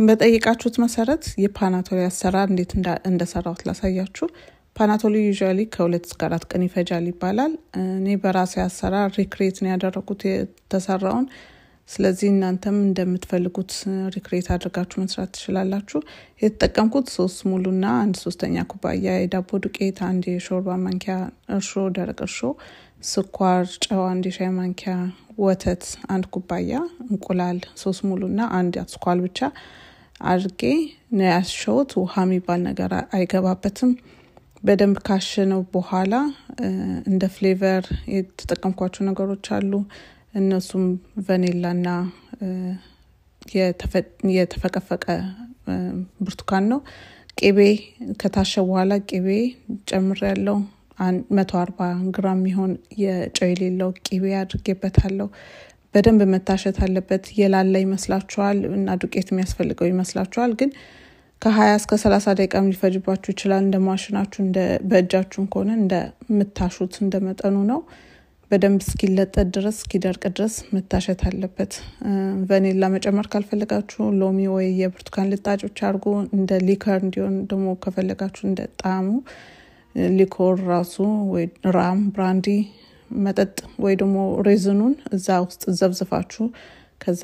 በጠይቃችሁት መሰረት የፓናቶሊ አሰራር እንዴት እንደሰራሁት ላሳያችሁ። ፓናቶሊ usually ከ2 እስከ 4 ቀን ይፈጃል ይባላል። እኔ በራሴ አሰራር ሪክሬት ነው ያደረኩት የተሰራውን። ስለዚህ እናንተም እንደምትፈልጉት ሪክሬት አድርጋችሁ መስራት ትችላላችሁ። የተጠቀምኩት 3 ሙሉና 1/3 ኩባያ የዳቦ ዱቄት፣ 1 የሾርባ ማንኪያ እርሾ፣ ደረቅ እርሾ፣ ስኳር፣ ጨው፣ 1 ሻይ ማንኪያ ወተት፣ 1 ኩባያ እንቁላል፣ 3 ሙሉና 1 አስኳል ብቻ አድርጌ ነው ያሸሁት። ውሃ የሚባል ነገር አይገባበትም። በደንብ ካሸነው በኋላ እንደ ፍሌቨር የተጠቀምኳቸው ነገሮች አሉ። እነሱም ቫኒላና የተፈቀፈቀ ብርቱካን ነው። ቅቤ ከታሸ በኋላ ቅቤ ጨምሬያለሁ። 140 ግራም ይሆን የጨው የሌለው ቅቤ አድርጌበታለሁ። በደንብ መታሸት አለበት። የላላ ይመስላችኋል እና ዱቄት የሚያስፈልገው ይመስላችኋል፣ ግን ከ20 እስከ 30 ደቂቃ ሊፈጅባችሁ ይችላል። እንደ ማሽናችሁ እንደ በእጃችሁ ከሆነ እንደ ምታሹት እንደመጠኑ ነው። በደንብ እስኪለጠጥ ድረስ እስኪደርቅ ድረስ መታሸት አለበት። ቫኒላ መጨመር ካልፈለጋችሁ ሎሚ ወይ የብርቱካን ልጣጮች አድርጉ። እንደ ሊከር እንዲሆን ደግሞ ከፈለጋችሁ እንደ ጣሙ ሊኮር ራሱ ወይ ራም ብራንዲ መጠጥ ወይ ደግሞ ሬዝኑን እዛ ውስጥ ዘብዝፋችሁ ከዛ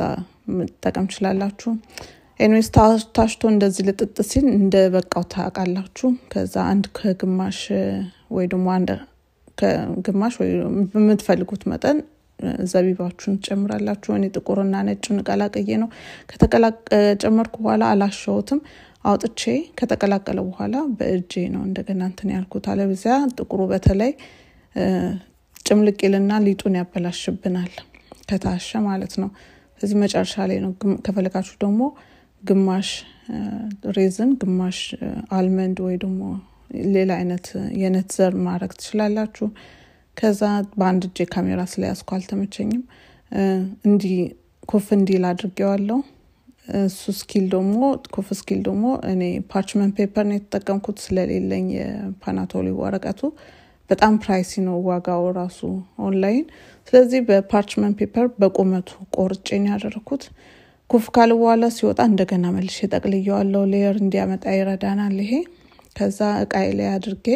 መጠቀም ትችላላችሁ። ኤኒዌይስ ታሽቶ እንደዚህ ልጥጥ ሲል እንደ በቃው ታቃላችሁ። ከዛ አንድ ከግማሽ ወይ ደግሞ አንድ ከግማሽ ወይ በምትፈልጉት መጠን ዘቢባችሁን ጨምራላችሁ። እኔ ጥቁርና ነጭን ቀላቅዬ ነው ጨመርኩ። በኋላ አላሸሁትም። አውጥቼ ከተቀላቀለ በኋላ በእጄ ነው እንደገና እንትን ያልኩት። አለበዚያ ጥቁሩ በተለይ ጭምልቅልና ሊጡን ያበላሽብናል ከታሸ ማለት ነው። ስለዚህ መጨረሻ ላይ ነው። ከፈለጋችሁ ደግሞ ግማሽ ሬዝን ግማሽ አልመንድ ወይ ደግሞ ሌላ አይነት የነት ዘር ማድረግ ትችላላችሁ። ከዛ በአንድ እጄ ካሜራ ስለያዝኩ አልተመቸኝም። እንዲ ኮፍ እንዲል አድርጌዋለሁ። ኮፍ ስኪል ደግሞ እኔ ፓርችመንት ፔፐር ነው የተጠቀምኩት ስለሌለኝ የፓናቶሊ ወረቀቱ በጣም ፕራይሲ ነው ዋጋው ራሱ ኦንላይን። ስለዚህ በፓርችመንት ፔፐር በቁመቱ ቆርጬ ነው ያደረኩት። ኩፍ ካለ በኋላ ሲወጣ እንደገና መልሼ ጠቅልዬዋለሁ። ሌየር እንዲያመጣ ይረዳናል ይሄ። ከዛ እቃዬ ላይ አድርጌ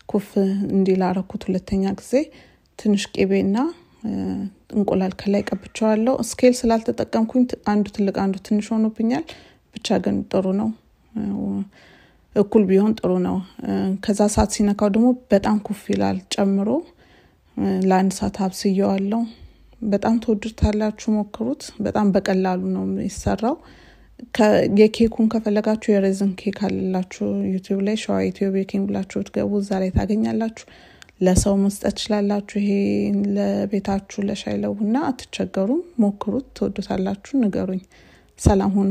ኩፍ እንዲል አደረኩት። ሁለተኛ ጊዜ ትንሽ ቅቤና እንቁላል ከላይ ቀብቻለሁ። ስኬል ስላልተጠቀምኩኝ አንዱ ትልቅ አንዱ ትንሽ ሆኖብኛል። ብቻ ግን ጥሩ ነው። እኩል ቢሆን ጥሩ ነው። ከዛ ሰዓት ሲነካው ደግሞ በጣም ኩፍ ይላል ጨምሮ ለአንድ ሰዓት አብስዬዋለሁ። በጣም ተወዱታላችሁ፣ ሞክሩት። በጣም በቀላሉ ነው የሚሰራው። የኬኩን ከፈለጋችሁ የሬዝን ኬክ አለላችሁ ዩቲዩብ ላይ ሸዋ ኢትዮ ቤኪንግ ብላችሁ ትገቡ፣ እዛ ላይ ታገኛላችሁ። ለሰው መስጠት ትችላላችሁ። ይሄ ለቤታችሁ ለሻይ ለቡና አትቸገሩም። ሞክሩት፣ ተወዱታላችሁ። ንገሩኝ። ሰላም ሁኑ።